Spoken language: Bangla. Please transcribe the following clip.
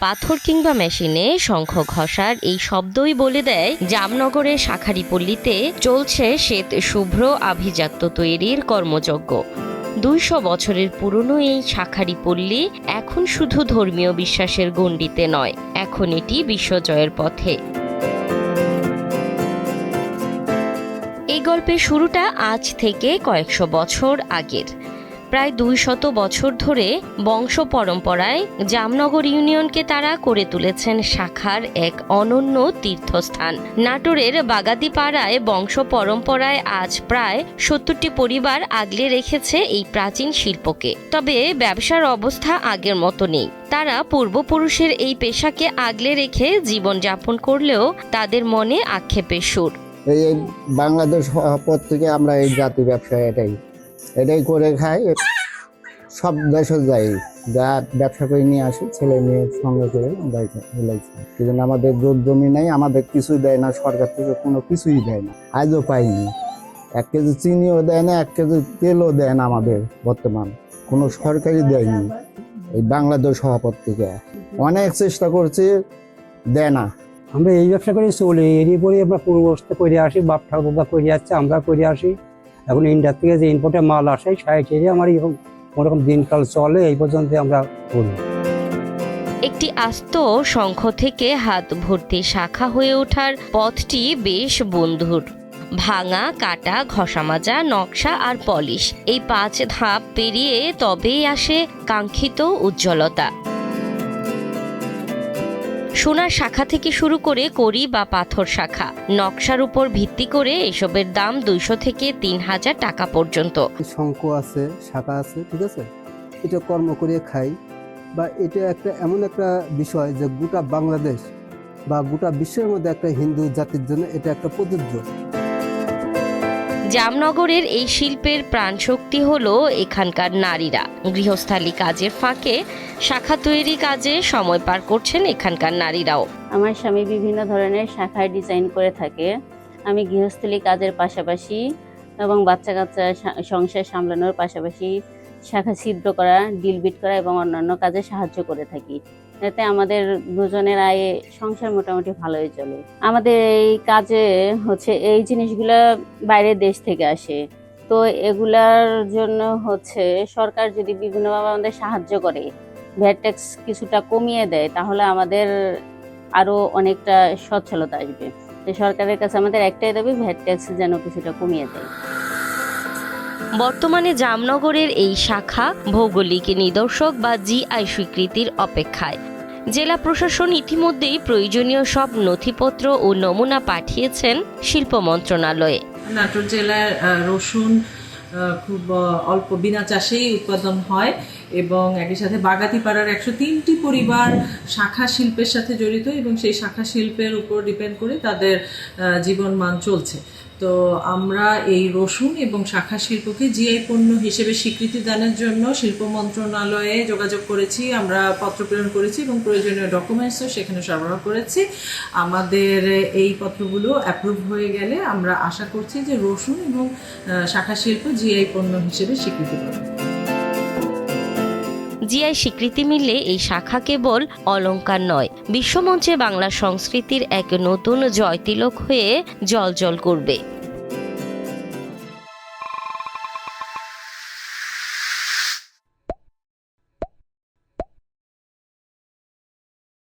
পাথর কিংবা মেশিনে শঙ্খ ঘষার এই শব্দই বলে দেয় জামনগরের শাঁখারীপল্লীতে চলছে শ্বেত শুভ্র আভিজাত্য তৈরির কর্মযজ্ঞ। 200 বছরের পুরনো এই শাঁখারীপল্লী এখন শুধু ধর্মীয় বিশ্বাসের গণ্ডিতে নয়, এখন এটি বিশ্বজয়ের পথে। এই গল্পের শুরুটা আজ থেকে কয়েকশো বছর আগের। প্রায় 200 বছর ধরে বংশ পরম্পরায় জামনগর ইউনিয়নকে তারা করে তুলেছেন শাখার এক অনন্য তীর্থস্থান। নাটোরের বাগাতিপাড়ায় বংশ পরম্পরায় আজ প্রায় 70টি পরিবার আগলে রেখেছে এই প্রাচীন শিল্পকে। তবে ব্যবসার অবস্থা আগের মতো নেই। তারা পূর্বপুরুষের এই পেশাকে আগলে রেখে জীবনযাপন করলেও তাদের মনে আক্ষেপের সুর। এই বাংলাদেশ পর থেকে আমরা এই জাতি ব্যবসা এটাই করে খাই। সব দেশে যাই, যা ব্যবসা করে নিয়ে আসি, ছেলে মেয়ের সঙ্গে করে কিন্তু আমাদের জমি নেই, আমাদের কিছুই দেয় না, সরকার থেকে কোনো কিছুই দেয় না, আজও পাইনি। 1 কেজি চিনিও দেয় না, 1 কেজি তেলও দেয় না, আমাদের বর্তমান কোনো সরকারই দেয়নি। এই বাংলাদেশ সভাপতি থেকে অনেক চেষ্টা করছি, দেয় না। আমরা এই ব্যবসা করে চলি, এরই পরে আমরা পূর্বস্থা করে আসি, বাপ ঠাকুরদা করে যাচ্ছে, আমরা করে আসি। এখন ইন্ডিয়া থেকে যে ইনপোর্টে মাল আসে সাইডে আমার এরকম ওরকম দিনকাল চলে, এই পর্যন্ত আমরা করি। একটি আস্ত শঙ্খ থেকে হাত ভর্তি শাখা হয়ে ওঠার পথটি বেশ বন্ধুর। ভাঙা, কাটা, ঘষা মাজা, নকশা আর পলিশ, এই 5 ধাপ পেরিয়ে তবেই আসে কাঙ্ক্ষিত উজ্জ্বলতা। সোনার শাখা থেকে শুরু করে কড়ি বা পাথর শাখা, নকশার উপর ভিত্তি করে এসবের দাম 200 থেকে 3000 টাকা পর্যন্ত। শঙ্খ আছে, শাখা আছে, ঠিক আছে। এটা কর্ম করে খাই, বা এটা একটা এমন একটা বিষয় যে গোটা বাংলাদেশ বা গোটা বিশ্বের মধ্যে একটা হিন্দু জাতির জন্য এটা একটা প্রযোজ্য। জামনগরের এই শিল্পের প্রাণশক্তি হলো এখানকার নারীরা। গৃহস্থালী কাজের ফাঁকে শাখা তৈরি কাজে সময় পার করছেন এখানকার নারীরাও। আমার স্বামী বিভিন্ন ধরনের শাখায় ডিজাইন করে থাকে। আমি গৃহস্থলী কাজের পাশাপাশি এবং বাচ্চা কাচ্চা সংসার সামলানোর পাশাপাশি শাখা ছিদ্র করা, ডিল বিট করা এবং অন্যান্য কাজে সাহায্য করে থাকি। এতে আমাদের দুজনের আয়ে সংসার মোটামুটি ভালোই চলে। আমাদের এই কাজে এই জিনিসগুলো বাইরের দেশ থেকে আসে, তো এগুলার জন্য সরকার যদি বিভিন্নভাবে আমাদের সাহায্য করে, ভ্যাট ট্যাক্স কিছুটা কমিয়ে দেয়, তাহলে আমাদের আরো অনেকটা সচ্ছলতা আসবে। সরকারের কাছে আমাদের একটাই দাবি, ভ্যাট ট্যাক্স যেন কিছুটা কমিয়ে দেয়। বর্তমানে জামনগরের এই শাখা ভৌগোলিক নিদর্শক বা জিআই স্বীকৃতির অপেক্ষায়। জেলা প্রশাসন ইতিমধ্যেই প্রয়োজনীয় সব নথিপত্র ও নমুনা পাঠিয়েছেন শিল্প মন্ত্রণালয়ে। নাটোর জেলার রসুন খুব অল্প বিনা চাষেই উৎপাদন হয় এবং একই সাথে বাগাতিপাড়ার 103টি পরিবার শাখা শিল্পের সাথে জড়িত এবং সেই শাখা শিল্পের উপর ডিপেন্ড করে তাদের জীবনমান চলছে। তো আমরা এই রসুন এবং শাখা শিল্পকে জিআই পণ্য হিসেবে স্বীকৃতি দানের জন্য শিল্প মন্ত্রণালয়ে যোগাযোগ করেছি, আমরা পত্র প্রেরণ করেছি এবং প্রয়োজনীয় ডকুমেন্টসও সেখানে সরবরাহ করেছি। আমাদের এই পত্রগুলো অ্যাপ্রুভ হয়ে গেলে আমরা আশা করছি যে রসুন এবং শাখা শিল্প জিআই পণ্য হিসেবে স্বীকৃতি পাবে। জিআই স্বীকৃতি মিললে এই শাখা কেবল অলংকার নয়, বিশ্বমঞ্চে বাংলা সংস্কৃতির এক নতুন জয়তিলক হয়ে জ্বলজ্বল করবে।